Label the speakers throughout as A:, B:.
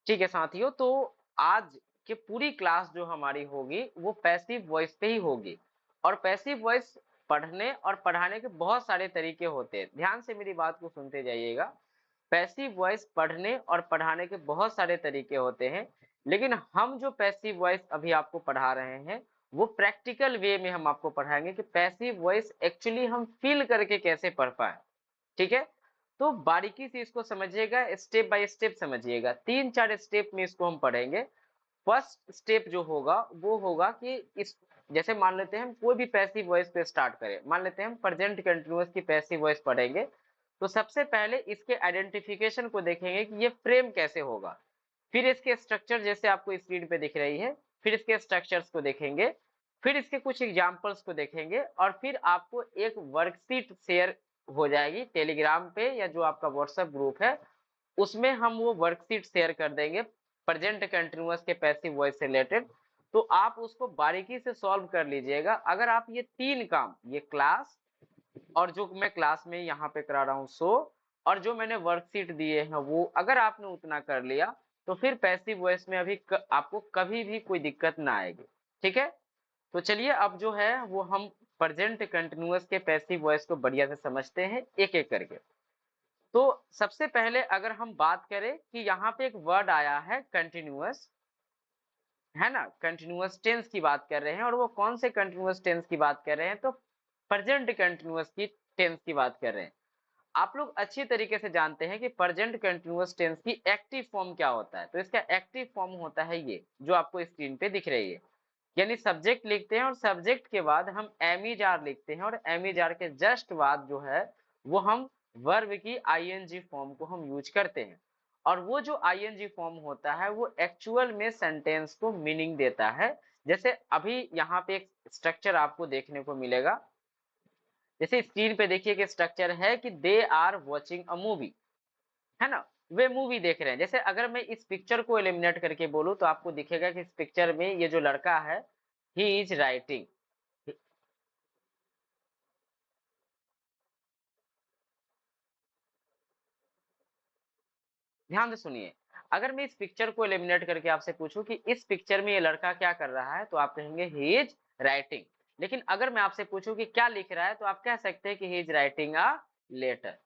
A: ठीक है साथियों, तो आज की पूरी क्लास जो हमारी होगी वो पैसिव वॉइस पे ही होगी। और पैसिव वॉइस पढ़ने और पढ़ाने के बहुत सारे तरीके होते हैं। ध्यान से मेरी बात को सुनते जाइएगा। पैसिव वॉइस पढ़ने और पढ़ाने के बहुत सारे तरीके होते हैं, लेकिन हम जो पैसिव वॉइस अभी आपको पढ़ा रहे हैं वो प्रैक्टिकल वे में हम आपको पढ़ाएंगे कि पैसिव वॉइस एक्चुअली हम फील करके कैसे पढ़ पाए। ठीक है, तो बारीकी से इसको समझिएगा, स्टेप बाय स्टेप समझिएगा। 3-4 स्टेप में इसको हम पढ़ेंगे। फर्स्ट स्टेप जो होगा वो होगा कि इस जैसे मान लेते हैं हम कोई भी पैसिव वॉइस पे स्टार्ट करें, मान लेते हैं हम प्रेजेंट कंटीन्यूअस की पैसिव वॉइस पढ़ेंगे। तो सबसे पहले इसके आइडेंटिफिकेशन को देखेंगे कि ये फ्रेम कैसे होगा। फिर इसके स्ट्रक्चर जैसे आपको स्क्रीन पे दिख रही है, फिर इसके स्ट्रक्चर्स को देखेंगे, फिर इसके कुछ एग्जांपल्स को देखेंगे, और फिर आपको एक वर्कशीट शेयर हो जाएगी टेलीग्राम पे या जो आपका व्हाट्सएप ग्रुप है, उसमें हम वो वर्कशीट शेयर कर देंगे प्रेजेंट कंटीन्यूअस के पैसिव वॉइस से रिलेटेड। तो आप उसको बारीकी से सॉल्व कर लीजिएगा। अगर आप ये 3 काम, ये क्लास और जो मैं क्लास में यहाँ पे करा रहा हूँ शो, और जो मैंने वर्कशीट दिए हैं वो अगर आपने उतना कर लिया, तो फिर पैसिव वॉइस में आपको कभी भी कोई दिक्कत ना आएगी। ठीक है, तो चलिए अब जो है वो हम प्रेजेंट कंटीन्यूअस के पैसिव वॉइस को बढ़िया से समझते हैं एक एक करके। तो सबसे पहले अगर हम बात करें कि यहाँ पे एक वर्ड आया है कंटिन्यूअस, है ना, कंटिन्यूअस टेंस की बात कर रहे हैं, और वो कौन से कंटिन्यूअस टेंस की बात कर रहे हैं, तो प्रेजेंट कंटिन्यूअस की टेंस की बात कर रहे हैं। आप लोग अच्छी तरीके से जानते हैं कि प्रेजेंट कंटिन्यूअस टेंस की एक्टिव फॉर्म क्या होता है। तो इसका एक्टिव फॉर्म होता है ये जो आपको स्क्रीन पे दिख रही है, यानी सब्जेक्ट लिखते हैं और सब्जेक्ट के बाद हम एमीजार लिखते हैं, और एमीजार के जस्ट बाद जो है वो हम वर्ब की आईएनजी फॉर्म को हम यूज करते हैं। और वो जो आईएनजी फॉर्म होता है वो एक्चुअल में सेंटेंस को मीनिंग देता है। जैसे अभी यहाँ पे एक स्ट्रक्चर आपको देखने को मिलेगा, जैसे स्क्रीन पे देखिए कि स्ट्रक्चर है कि they are watching a movie, है ना, वे मूवी देख रहे हैं। जैसे अगर मैं इस पिक्चर को एलिमिनेट करके बोलूं तो आपको दिखेगा कि इस पिक्चर में ये जो लड़का है ही इज राइटिंग। ध्यान से सुनिए, अगर मैं इस पिक्चर को एलिमिनेट करके आपसे पूछूं कि इस पिक्चर में ये लड़का क्या कर रहा है, तो आप कहेंगे ही इज राइटिंग। लेकिन अगर मैं आपसे पूछूं कि क्या लिख रहा है, तो आप कह सकते हैं कि he is writing a letter.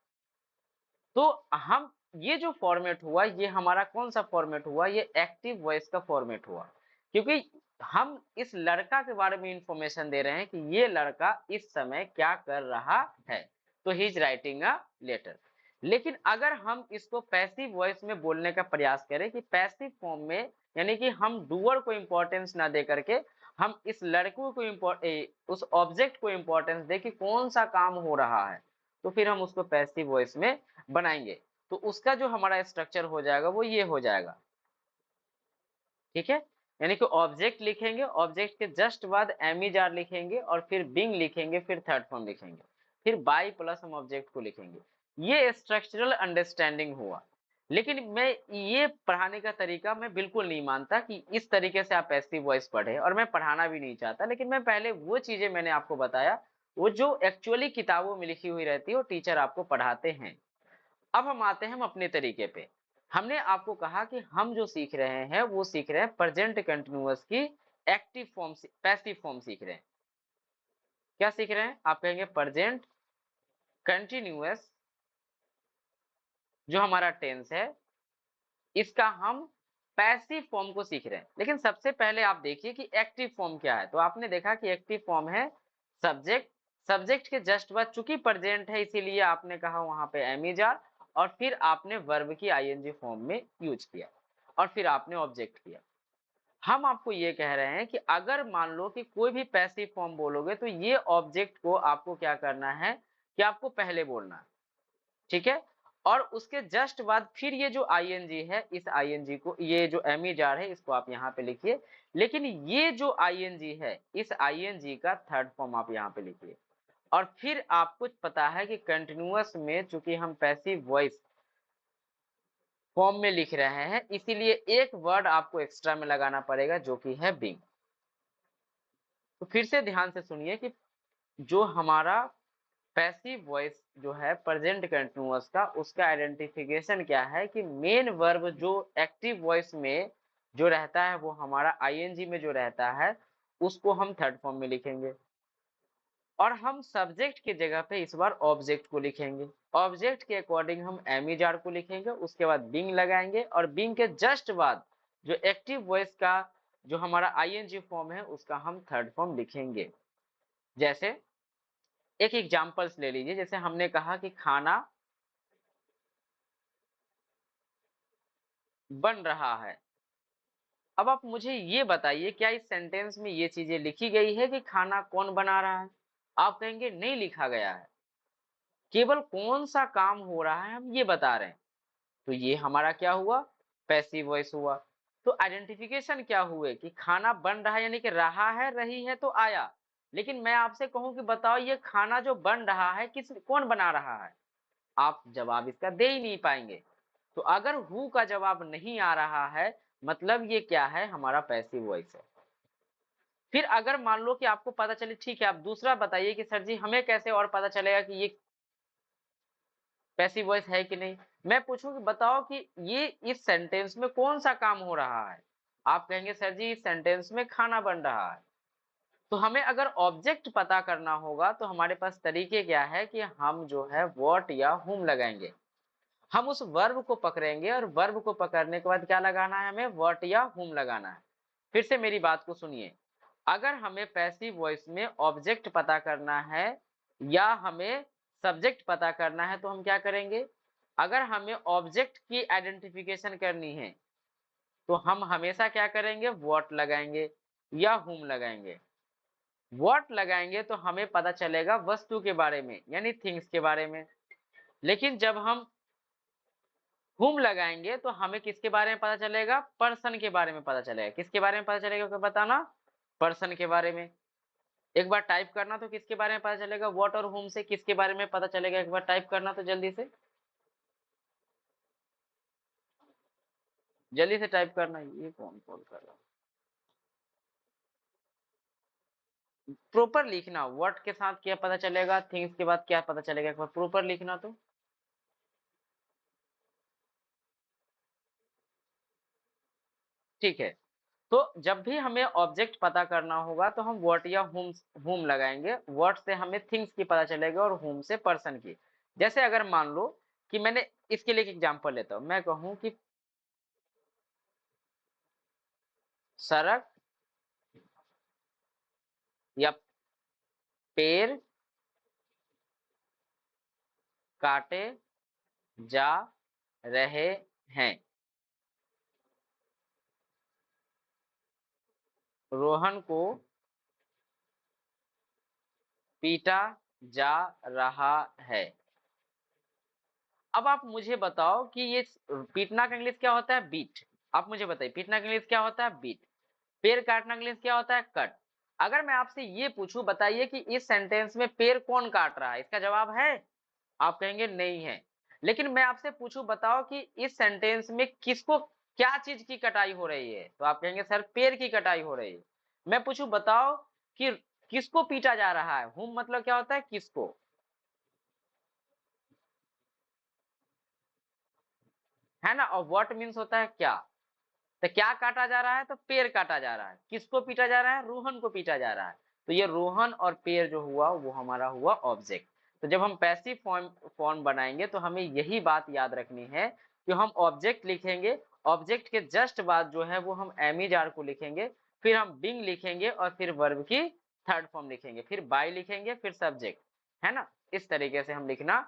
A: तो हम ये जो फॉर्मेट हुआ ये हमारा कौन सा फॉर्मेट हुआ, ये एक्टिव वॉइस का फॉर्मेट हुआ, क्योंकि हम इस लड़का के बारे में इंफॉर्मेशन दे रहे हैं कि ये लड़का इस समय क्या कर रहा है, तो he is writing a letter. लेकिन अगर हम इसको पैसिव वॉइस में बोलने का प्रयास करें कि पैसिव फॉर्म में, यानी कि हम डूअर को इंपॉर्टेंस ना दे करके हम इस लड़कों को उस ऑब्जेक्ट को इंपॉर्टेंस दे कि कौन सा काम हो रहा है, तो फिर हम उसको पैसिव वॉइस में बनाएंगे। तो उसका जो हमारा स्ट्रक्चर हो जाएगा वो ये हो जाएगा। ठीक है, यानी कि ऑब्जेक्ट लिखेंगे, ऑब्जेक्ट के जस्ट बाद एमीजार लिखेंगे, और फिर बिंग लिखेंगे, फिर थर्ड फॉर्म लिखेंगे, फिर बाई प्लस हम ऑब्जेक्ट को लिखेंगे। ये स्ट्रक्चरल अंडरस्टैंडिंग हुआ। लेकिन मैं ये पढ़ाने का तरीका मैं बिल्कुल नहीं मानता कि इस तरीके से आप पैसिव वॉइस पढ़े, और मैं पढ़ाना भी नहीं चाहता। लेकिन मैं पहले वो चीजें मैंने आपको बताया वो जो एक्चुअली किताबों में लिखी हुई रहती है, वो टीचर आपको पढ़ाते हैं। अब हम आते हैं हम अपने तरीके पे। हमने आपको कहा कि हम जो सीख रहे हैं वो सीख रहे हैं प्रेजेंट कंटिन्यूअस की एक्टिव फॉर्म, पैसिव फॉर्म सीख रहे हैं। क्या सीख रहे हैं, आप कहेंगे प्रेजेंट कंटिन्यूअस जो हमारा टेंस है इसका हम पैसिव फॉर्म को सीख रहे हैं। लेकिन सबसे पहले आप देखिए कि एक्टिव फॉर्म क्या है। तो आपने देखा कि एक्टिव फॉर्म है सब्जेक्ट, सब्जेक्ट के जस्ट बाद चूंकि प्रेजेंट है इसीलिए आपने कहा वहां पे एमीजार, और फिर आपने वर्ब की आईएनजी फॉर्म में यूज किया, और फिर आपने ऑब्जेक्ट किया। हम आपको ये कह रहे हैं कि अगर मान लो कि कोई भी पैसिव फॉर्म बोलोगे तो ये ऑब्जेक्ट को आपको क्या करना है कि आपको पहले बोलना है। ठीक है, और उसके जस्ट बाद फिर ये जो आईएनजी है, इस आईएनजी को, ये जो एमीजार है इसको आप यहाँ पे लिखिए। लेकिन ये जो आईएनजी है इस आईएनजी का थर्ड फॉर्म आप यहाँ पे लिखिए। और फिर आपको पता है कि कंटिन्यूअस में चूंकि हम पैसिव वॉइस फॉर्म में लिख रहे हैं इसीलिए एक वर्ड आपको एक्स्ट्रा में लगाना पड़ेगा जो कि है बीइंग। तो फिर से ध्यान से सुनिए कि जो हमारा पैसिव वॉइस जो है प्रेजेंट कंटिन्यूअस का, उसका आइडेंटिफिकेशन क्या है कि मेन वर्ब जो एक्टिव वॉइस में जो रहता है वो हमारा आईएनजी में जो रहता है उसको हम थर्ड फॉर्म में लिखेंगे, और हम सब्जेक्ट की जगह पे इस बार ऑब्जेक्ट को लिखेंगे। ऑब्जेक्ट के अकॉर्डिंग हम एमिजार को लिखेंगे, उसके बाद बिंग लगाएंगे, और बिंग के जस्ट बाद जो एक्टिव वॉइस का जो हमारा आईएनजी फॉर्म है उसका हम थर्ड फॉर्म लिखेंगे। जैसे एक एग्जांपल्स ले लीजिए, जैसे हमने कहा कि खाना बन रहा है। अब आप मुझे ये बताइए, क्या इस सेंटेंस में ये चीजें लिखी गई है कि खाना कौन बना रहा है? आप कहेंगे नहीं लिखा गया है, केवल कौन सा काम हो रहा है हम ये बता रहे हैं। तो ये हमारा क्या हुआ? पैसिव वॉइस हुआ। तो आइडेंटिफिकेशन क्या हुए कि खाना बन रहा है, यानी कि रहा है, रही है तो आया। लेकिन मैं आपसे कहूं कि बताओ ये खाना जो बन रहा है कौन बना रहा है? आप जवाब इसका दे ही नहीं पाएंगे। तो अगर हु का जवाब नहीं आ रहा है, मतलब ये क्या है? हमारा पैसिव वॉइस है। फिर अगर मान लो कि आपको पता चले, ठीक है आप दूसरा बताइए कि सर जी हमें कैसे और पता चलेगा कि ये पैसिव वॉइस है कि नहीं। मैं पूछूं कि बताओ कि ये इस सेंटेंस में कौन सा काम हो रहा है? आप कहेंगे सर जी इस सेंटेंस में खाना बन रहा है। तो हमें अगर ऑब्जेक्ट पता करना होगा तो हमारे पास तरीके क्या है कि हम जो है व्हाट या हुम लगाएंगे। हम उस वर्ब को पकड़ेंगे, और वर्ब को पकड़ने के बाद क्या लगाना है? हमें व्हाट या हुम लगाना है। फिर से मेरी बात को सुनिए, अगर हमें पैसिव वॉइस में ऑब्जेक्ट पता करना है या हमें सब्जेक्ट पता करना है तो हम क्या करेंगे? अगर हमें ऑब्जेक्ट की आइडेंटिफिकेशन करनी है तो हम हमेशा क्या करेंगे? व्हाट लगाएंगे या हुम लगाएंगे। व्हाट लगाएंगे तो हमें पता चलेगा वस्तु के बारे में, यानी थिंग्स के बारे में। लेकिन जब हम हुम लगाएंगे तो हमें किसके बारे में पता चलेगा? पर्सन के बारे में पता चलेगा। किसके बारे में पता चलेगा क्या बताना? पर्सन के बारे में। एक बार टाइप करना तो किसके बारे में पता चलेगा? व्हाट और हुम से किसके बारे में पता चलेगा? एक बार टाइप करना तो जल्दी से, जल्दी से टाइप करना। ये कौन कॉल कर रहा है? प्रॉपर लिखना, व्हाट के साथ क्या पता चलेगा, थिंग्स के बाद क्या पता चलेगा, एक बार प्रॉपर लिखना। तो ठीक है। तो जब भी हमें ऑब्जेक्ट पता करना होगा तो हम व्हाट या हुम लगाएंगे। व्हाट से हमें थिंग्स की पता चलेगा और हुम से पर्सन की। जैसे अगर मान लो कि मैंने इसके लिए एक एग्जांपल लेता हूं, मैं कहूं कि सड़क या पेड़ काटे जा रहे हैं, रोहन को पीटा जा रहा है। अब आप मुझे बताओ कि ये पीटना का इंग्लिश क्या होता है? बीट। आप मुझे बताइए पीटना का इंग्लिश क्या होता है? बीट। पेड़ काटना के लिए क्या होता है? कट। अगर मैं आपसे ये पूछूं बताइए कि इस सेंटेंस में पेड़ कौन काट रहा है, इसका जवाब है? आप कहेंगे नहीं है। लेकिन मैं आपसे पूछूं बताओ कि इस सेंटेंस में किसको, क्या चीज की कटाई हो रही है, तो आप कहेंगे सर पेड़ की कटाई हो रही है। मैं पूछूं बताओ कि किसको पीटा जा रहा है, हुम मतलब क्या होता है? किसको, है ना। और व्हाट मीन्स होता है क्या। तो क्या काटा जा रहा है? तो पेड़ काटा जा रहा है। किसको पीटा जा रहा है? रोहन को पीटा जा रहा है। तो ये रोहन और पेड़ जो हुआ वो हमारा हुआ ऑब्जेक्ट। तो जब हम पैसिव फॉर्म फॉर्म बनाएंगे तो हमें यही बात याद रखनी है कि हम ऑब्जेक्ट लिखेंगे, ऑब्जेक्ट के जस्ट बाद जो है वो हम एमिजार को लिखेंगे, फिर हम बिंग लिखेंगे, और फिर वर्ब की थर्ड फॉर्म लिखेंगे, फिर बाय लिखेंगे, फिर सब्जेक्ट, है ना। इस तरीके से हम लिखना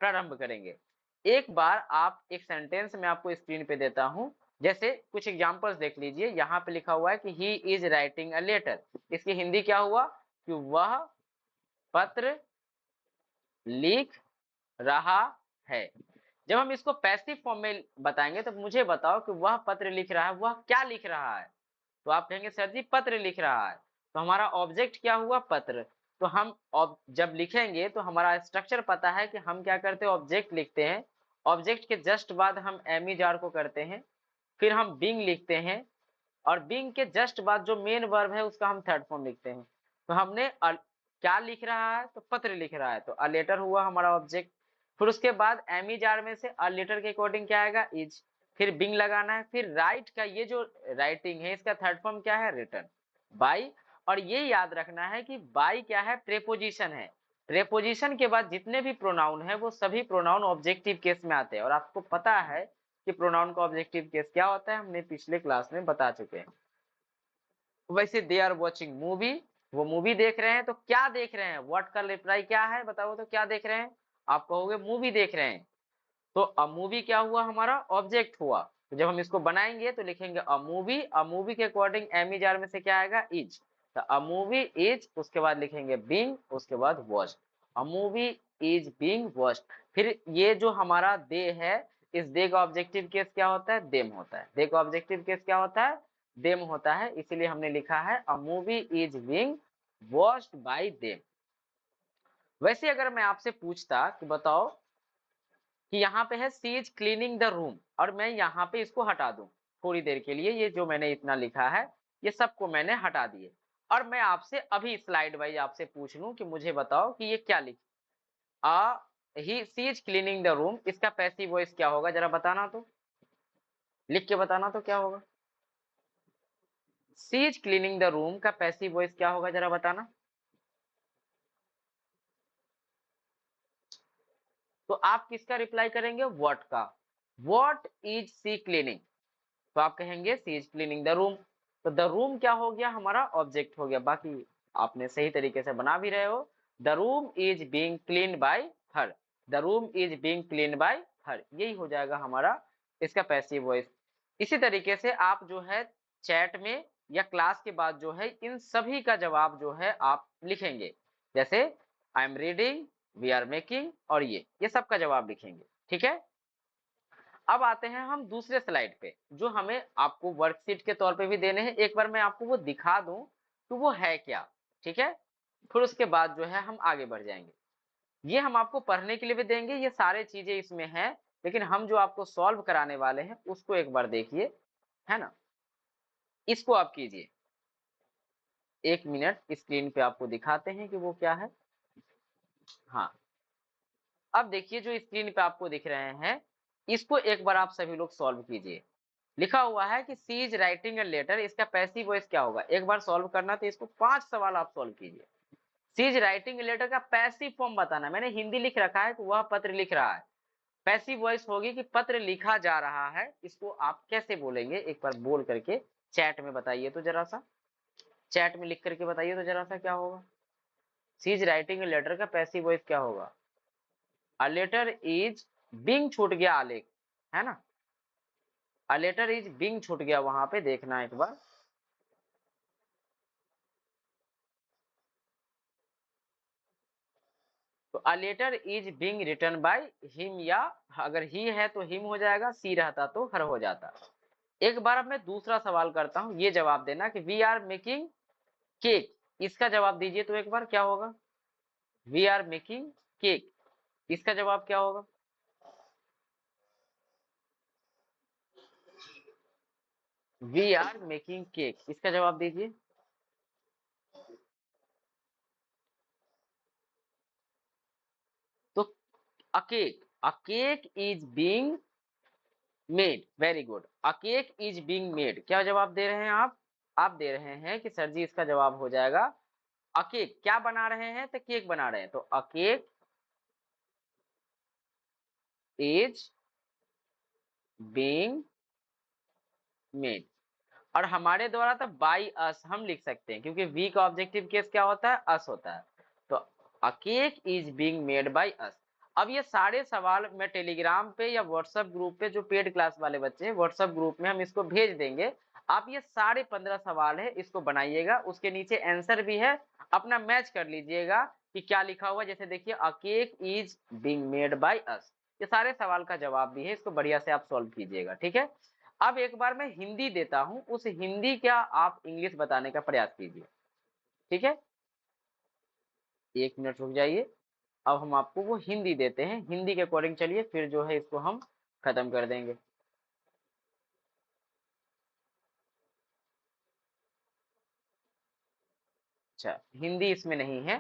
A: प्रारंभ करेंगे। एक बार आप एक सेंटेंस में आपको स्क्रीन पे देता हूं, जैसे कुछ एग्जांपल्स देख लीजिए। यहाँ पे लिखा हुआ है कि he is writing a letter. इसकी हिंदी क्या हुआ? कि वह पत्र लिख रहा है। जब हम इसको पैसिव फॉर्म में बताएंगे तो मुझे बताओ कि वह पत्र लिख रहा है, वह क्या लिख रहा है? तो आप कहेंगे सर जी पत्र लिख रहा है। तो हमारा ऑब्जेक्ट क्या हुआ? पत्र। तो हम जब लिखेंगे तो हमारा स्ट्रक्चर पता है कि हम क्या करते हैं? ऑब्जेक्ट लिखते हैं, ऑब्जेक्ट के जस्ट बाद हम एमिजार को करते हैं, फिर हम बिंग लिखते हैं, और बिंग के जस्ट बाद जो मेन वर्ब है उसका हम थर्ड फॉर्म लिखते हैं। तो हमने क्या लिख रहा है, तो पत्र लिख रहा है, तो अ लेटर हुआ हमारा ऑब्जेक्ट। फिर उसके बाद एमी जार में से अ लेटर के अकॉर्डिंग क्या आएगा, इज। फिर बिंग लगाना है। फिर राइट का ये जो राइटिंग है इसका थर्ड फॉर्म क्या है, रिटर्न बाई। और ये याद रखना है कि बाई क्या है, प्रेपोजिशन है। प्रेपोजिशन के बाद जितने भी प्रोनाउन है वो सभी प्रोनाउन ऑब्जेक्टिव केस में आते हैं। और आपको पता है कि प्रोनाउन का ऑब्जेक्टिव केस क्या होता है, हमने पिछले क्लास में बता चुके हैं। वैसे दे आर वॉचिंग मूवी, वो मूवी देख रहे हैं, तो क्या देख रहे हैं, व्हाट का रिप्लाई क्या है, बताओ तो क्या देख रहे हैं, आप कहोगे मूवी देख रहे हैं। तो अ मूवी क्या हुआ, हमारा ऑब्जेक्ट हुआ। तो जब हम इसको बनाएंगे तो लिखेंगे अ मूवी के अकॉर्डिंग एमी जार में से क्या आएगा, इज। तो अ मूवी इज, उसके बाद लिखेंगे बीइंग, उसके बाद watched. A movie is being watched. फिर ये जो हमारा दे है, इस दे का ऑब्जेक्टिव केस क्या होता है, देम होता है। दे का ऑब्जेक्टिव केस क्या होता है, देम होता है। इसीलिए हमने लिखा है a movie is being watched bye them. वैसे अगर मैं आपसे पूछता कि बताओ कि यहाँ पे है सी इज क्लीनिंग द रूम, और मैं यहाँ पे इसको हटा दूं थोड़ी देर के लिए, ये जो मैंने इतना लिखा है ये सबको मैंने हटा दिए, और मैं आपसे अभी स्लाइड वाइज आपसे पूछ लूं कि मुझे बताओ कि ये क्या लिख आ ही सी इज क्लीनिंग द रूम, इसका पैसिव वॉइस क्या होगा, जरा बताना तो, लिख के बताना तो क्या होगा। सी इज क्लीनिंग द रूम का पैसिव वॉइस क्या होगा, जरा बताना। तो आप किसका रिप्लाई करेंगे, व्हाट का। व्हाट इज सी क्लीनिंग, तो आप कहेंगे सी इज क्लीनिंग द रूम। तो द रूम क्या हो गया, हमारा ऑब्जेक्ट हो गया। बाकी आपने सही तरीके से बना भी रहे हो। The room is being cleaned bye her, the room is being cleaned bye हर, यही हो जाएगा हमारा इसका पैसिव वॉइस। इसी तरीके से आप जो है चैट में या क्लास के बाद जो है इन सभी का जवाब जो है आप लिखेंगे। जैसे I am reading, we are making, और ये सब का जवाब लिखेंगे, ठीक है। अब आते हैं हम दूसरे स्लाइड पे, जो हमें आपको वर्कशीट के तौर पे भी देने हैं। एक बार मैं आपको वो दिखा दूं तो वो है क्या, ठीक है। फिर उसके बाद जो है हम आगे बढ़ जाएंगे। ये हम आपको पढ़ने के लिए भी देंगे, ये सारे चीजें इसमें हैं, लेकिन हम जो आपको सॉल्व कराने वाले हैं उसको एक बार देखिए, है ना। इसको आप कीजिए, 1 मिनट स्क्रीन पे आपको दिखाते हैं कि वो क्या है। हाँ, अब देखिए जो स्क्रीन पे आपको दिख रहे हैं, इसको एक बार आप सभी लोग सॉल्व कीजिए। लिखा हुआ है कि सी इज राइटिंग ए लेटर, इसका पैसिव वॉइस क्या होगा, एक बार सॉल्व करना, तो इसको 5 सवाल आप सॉल्व कीजिए। सी इज राइटिंग ए लेटर का पैसिव फॉर्म बताना, मैंने हिंदी लिख रखा है कि वह पत्र लिख रहा है। पैसिव वॉइस होगी कि पत्र लिखा जा रहा है, इसको आप कैसे बोलेंगे, एक बार बोल करके चैट में बताइए तो जरा सा, चैट में लिख करके बताइए तो जरा सा क्या होगा। सी इज राइटिंग ए लेटर का पैसिव वॉइस क्या होगा, अ लेटर इज बिंग, छूट गया आलेख, है ना। अ लेटर इज बिंग छूट गया, वहां पे देखना एक बार। तो a letter is being written by him, या अगर ही है तो हिम हो जाएगा, सी रहता तो हर हो जाता। एक बार अब मैं दूसरा सवाल करता हूं, ये जवाब देना कि वी आर मेकिंग केक, इसका जवाब दीजिए तो एक बार क्या होगा। वी आर मेकिंग केक, इसका जवाब क्या होगा। वी आर मेकिंग केक, इसका जवाब दीजिए। तो अ cake is being made, very good, a cake is being made, क्या जवाब दे रहे हैं आप दे रहे हैं कि सर जी इसका जवाब हो जाएगा अ केक, क्या बना रहे हैं, तो केक बना रहे हैं, तो अ केक इज बीइंग मेड। और हमारे द्वारा तो बाई अस हम लिख सकते हैं, क्योंकि वी का ऑब्जेक्टिव केस क्या होता है, अस होता है। तो अ cake is being made by us. अब ये सारे सवाल मैं टेलीग्राम पे या व्हाट्सएप ग्रुप पे, जो पेड क्लास वाले बच्चे हैं व्हाट्सएप ग्रुप में हम इसको भेज देंगे। आप ये सारे 15 सवाल है इसको बनाइएगा, उसके नीचे आंसर भी है, अपना मैच कर लीजिएगा कि क्या लिखा हुआ। जैसे देखिए अ cake is being made by us, ये सारे सवाल का जवाब भी है, इसको बढ़िया से आप सॉल्व कीजिएगा, ठीक है। अब एक बार मैं हिंदी देता हूं, उस हिंदी का आप इंग्लिश बताने का प्रयास कीजिए, ठीक है। 1 मिनट रुक जाइए, अब हम आपको वो हिंदी देते हैं, हिंदी के अकॉर्डिंग चलिए, फिर जो है इसको हम खत्म कर देंगे। अच्छा, हिंदी इसमें नहीं है,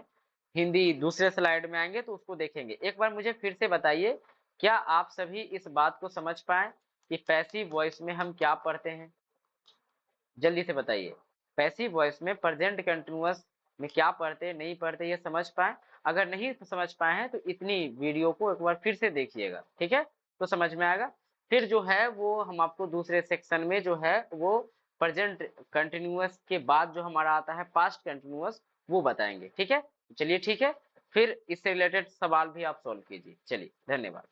A: हिंदी दूसरे स्लाइड में आएंगे तो उसको देखेंगे। एक बार मुझे फिर से बताइए, क्या आप सभी इस बात को समझ पाए कि पैसिव वॉइस में हम क्या पढ़ते हैं? जल्दी से बताइए। पैसिव वॉइस में प्रेजेंट कंटीन्यूअस में क्या पढ़ते हैं, नहीं पढ़ते, ये समझ पाए? अगर नहीं समझ पाए हैं तो इतनी वीडियो को एक बार फिर से देखिएगा, ठीक है? तो समझ में आएगा। फिर जो है वो हम आपको दूसरे सेक्शन में जो है वो प्रेजेंट कंटीन्यूअस के बाद जो हमारा आता है पास्ट कंटीन्यूअस, वो बताएंगे, ठीक है? चलिए ठीक है, फिर इससे रिलेटेड सवाल भी आप सॉल्व कीजिए। चलिए, धन्यवाद।